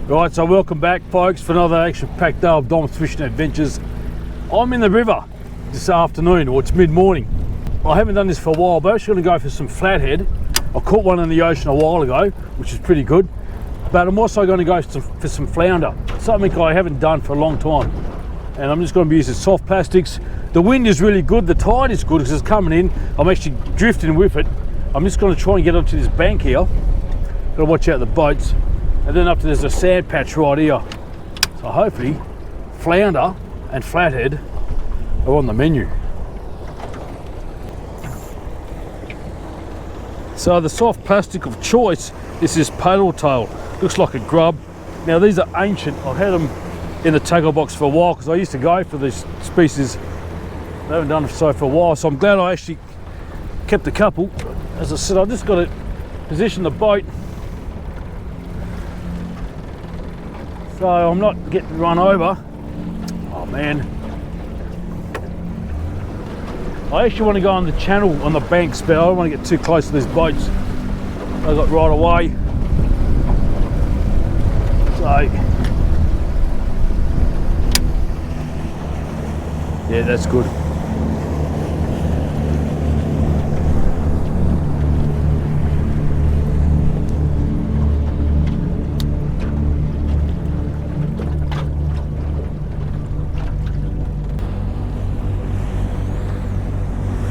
Right, so welcome back folks for another action-packed day of Dom's Fishing Adventures. I'm in the river this afternoon, or it's mid-morning. I haven't done this for a while, but I'm actually going to go for some flathead. I caught one in the ocean a while ago, which is pretty good. But I'm also going to go for some flounder, something I haven't done for a long time. And I'm just going to be using soft plastics. The wind is really good, the tide is good because it's coming in. I'm actually drifting with it. I'm just going to try and get onto this bank here. Got to watch out the boats. And then up to there's a sand patch right here. So hopefully flounder and flathead are on the menu. So the soft plastic of choice is this paddle tail. Looks like a grub. Now these are ancient. I've had them in the tackle box for a while because I used to go for these species. I haven't done so for a while, so I'm glad I actually kept a couple. As I said, I've just got to position the boat so I'm not getting run over. Oh man. I actually want to go on the channel on the banks, but I don't want to get too close to these boats. I got right away. So yeah, that's good.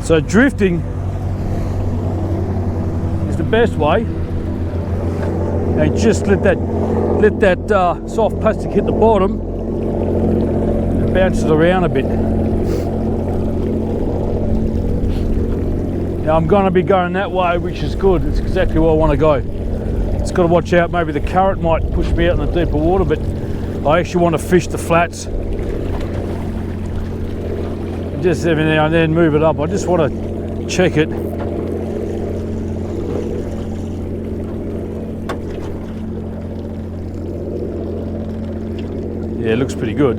So drifting is the best way, and just let that soft plastic hit the bottom and bounces around a bit. Now I'm going to be going that way, which is good. It's exactly where I want to go. It's got to watch out. Maybe the current might push me out in the deeper water, but I actually want to fish the flats. Just every now and then move it up. I just want to check it. Yeah, it looks pretty good.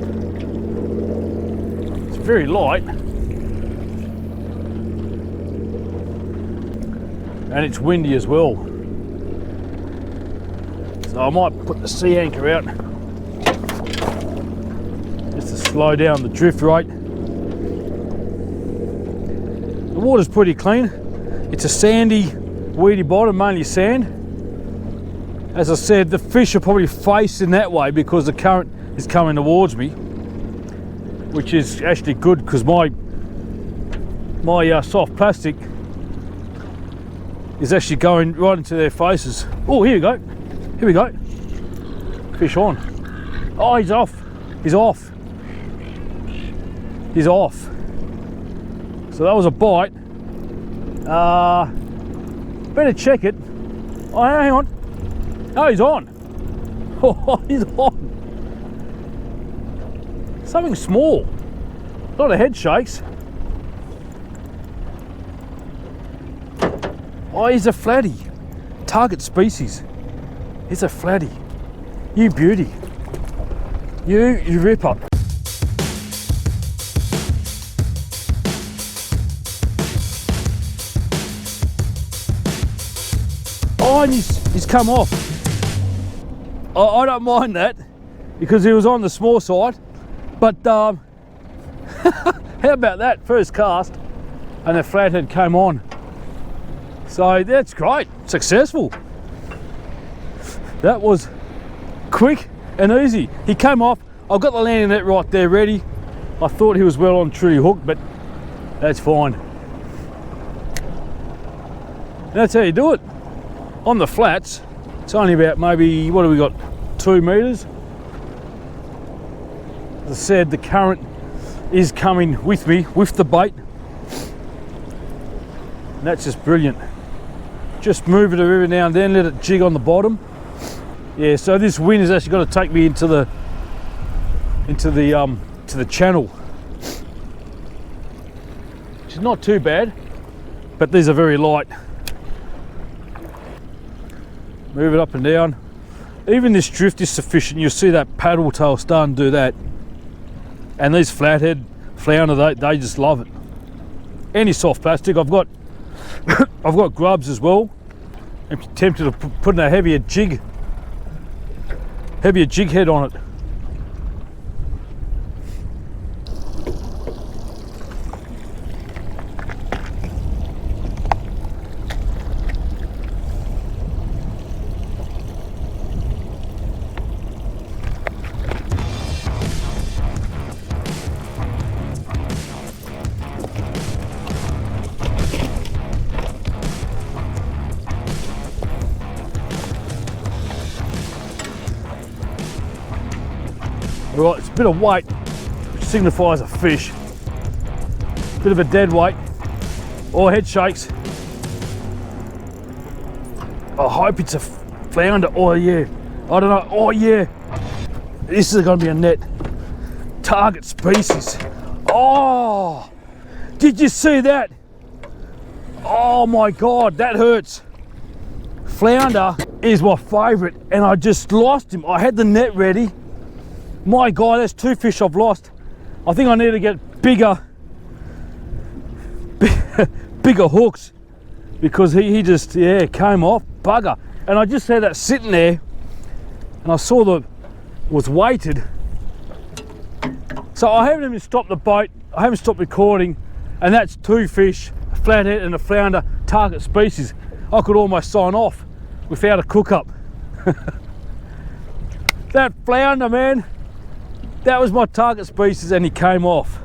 It's very light. And it's windy as well. So I might put the sea anchor out just to slow down the drift rate. The water's pretty clean. It's a sandy, weedy bottom, mainly sand. As I said, the fish are probably facing that way because the current is coming towards me, which is actually good because my soft plastic is actually going right into their faces. Oh, here we go. Here we go. Fish on. Oh, he's off. He's off. He's off. So that was a bite. Better check it. Oh, hang on. Oh, he's on. Oh, he's on. Something small. A lot of head shakes. Oh, he's a flatty. Target species. He's a flatty. You beauty. You ripper. Oh, and he's come off. I don't mind that because he was on the small side, but how about that first cast and the flathead came on. So that's great, successful. That was quick and easy. He came off. I've got the landing net right there ready. I thought he was well on truly hooked, but that's fine. And that's how you do it. On the flats, it's only about maybe, what have we got, 2 meters? As I said, the current is coming with me, with the bait. And that's just brilliant. Just move it every now and then, let it jig on the bottom. Yeah, so this wind is actually going to take me into the channel, which is not too bad, but these are very light. Move it up and down. Even this drift is sufficient. You'll see that paddle tail starting to do that. And these flathead, flounder, they just love it. Any soft plastic. I've got I've got grubs as well. I'm tempted to put in a heavier heavier jig head on it. Right, it's a bit of weight, which signifies a fish. Bit of a dead weight, or head shakes. I hope it's a flounder. Oh yeah, I don't know. Oh yeah, this is going to be a net. Target species. Oh, did you see that? Oh my God, that hurts. Flounder is my favourite, and I just lost him. I had the net ready. My God, that's 2 fish I've lost. I think I need to get bigger hooks, because he just, yeah, came off, bugger. And I just had that sitting there, and I saw the, was weighted. So I haven't even stopped the boat, I haven't stopped recording, and that's 2 fish, a flathead and a flounder, target species. I could almost sign off without a cook up. That flounder, man, that was my target species, and he came off.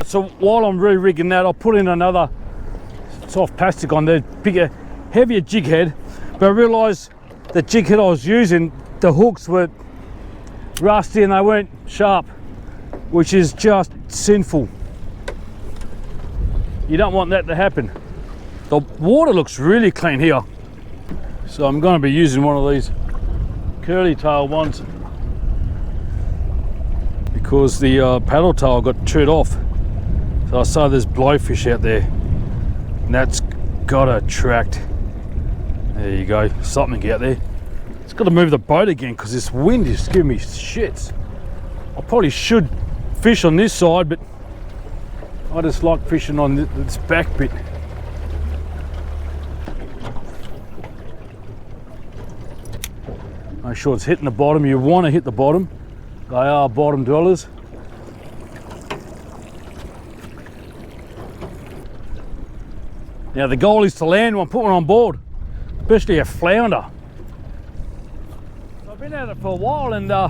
So while I'm re-rigging that, I'll put in another soft plastic on there, bigger, heavier jig head. But I realised the jig head I was using, the hooks were rusty and they weren't sharp, which is just sinful. You don't want that to happen. The water looks really clean here. So I'm going to be using one of these curly tail ones, because the paddle tail got chewed off. So I saw there's blowfish out there, and that's got to attract. There you go, something out there. It's got to move the boat again, because this wind is giving me shits. I probably should fish on this side, but I just like fishing on this back bit. Make sure it's hitting the bottom. You want to hit the bottom. They are bottom dwellers. Now the goal is to land one, put one on board, especially a flounder. So I've been at it for a while, and I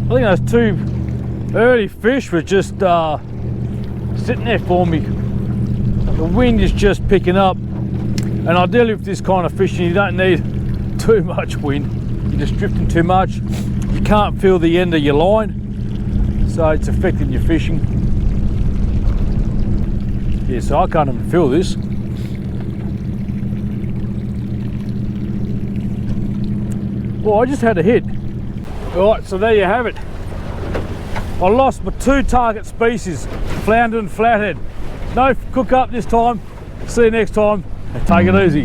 think those 2 early fish were just sitting there for me. The wind is just picking up, and ideally with this kind of fishing you don't need too much wind. You're just drifting too much. You can't feel the end of your line, so it's affecting your fishing. Yeah, so I can't even feel this. Well, I just had a hit. Alright, so there you have it. I lost my 2 target species, flounder and flathead. No cook up this time. See you next time, and take it easy.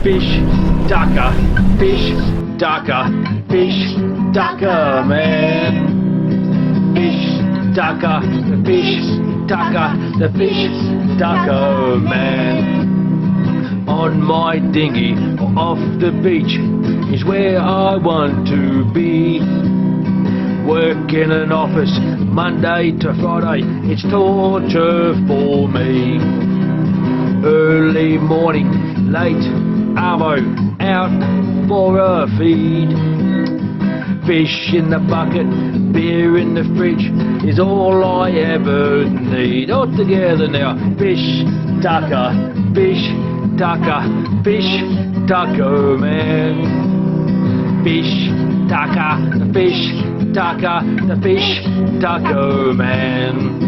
Fish, ducker, fish, ducker, fish, ducker, man. Fish, ducker, the fish, ducker, the fish, ducker, man. On my dinghy or off the beach is where I want to be. Work in an office Monday to Friday, it's torture for me. Early morning, late arvo, out for a feed. Fish in the bucket, beer in the fridge is all I ever need. All together now, fish, ducker, fish, ducker, fish, ducker, man. Fish, ducker, the fish, ducker, the fish, ducker, man.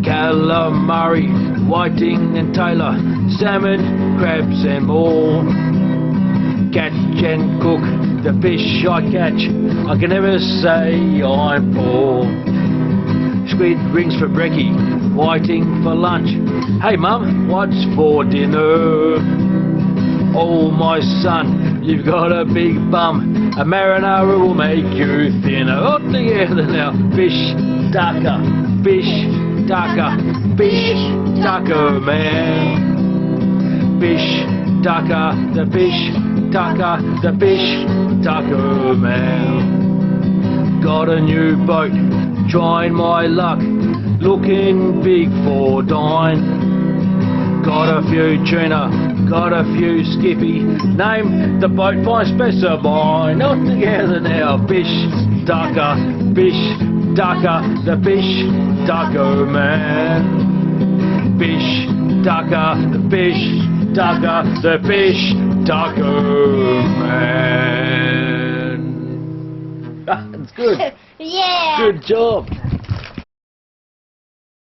Calamari, whiting and tailor, salmon, crabs and more. Catch and cook the fish I catch, I can never say I'm poor. Squid rings for brekkie, whiting for lunch. Hey mum, what's for dinner? Oh my son, you've got a big bum, a marinara will make you thinner. All together now, fish, ducker, fish, ducker, fish, ducker, man. fish ducker, the fish ducker, the fish ducker man. Got a new boat, trying my luck, looking big for dine. Got a few tuna, got a few skippy, name the boat by specimen. Not together now, fish ducker, the fish ducker man. Fish ducker, the fish ducker, the fish ducker man. That's good. Yeah. Good job.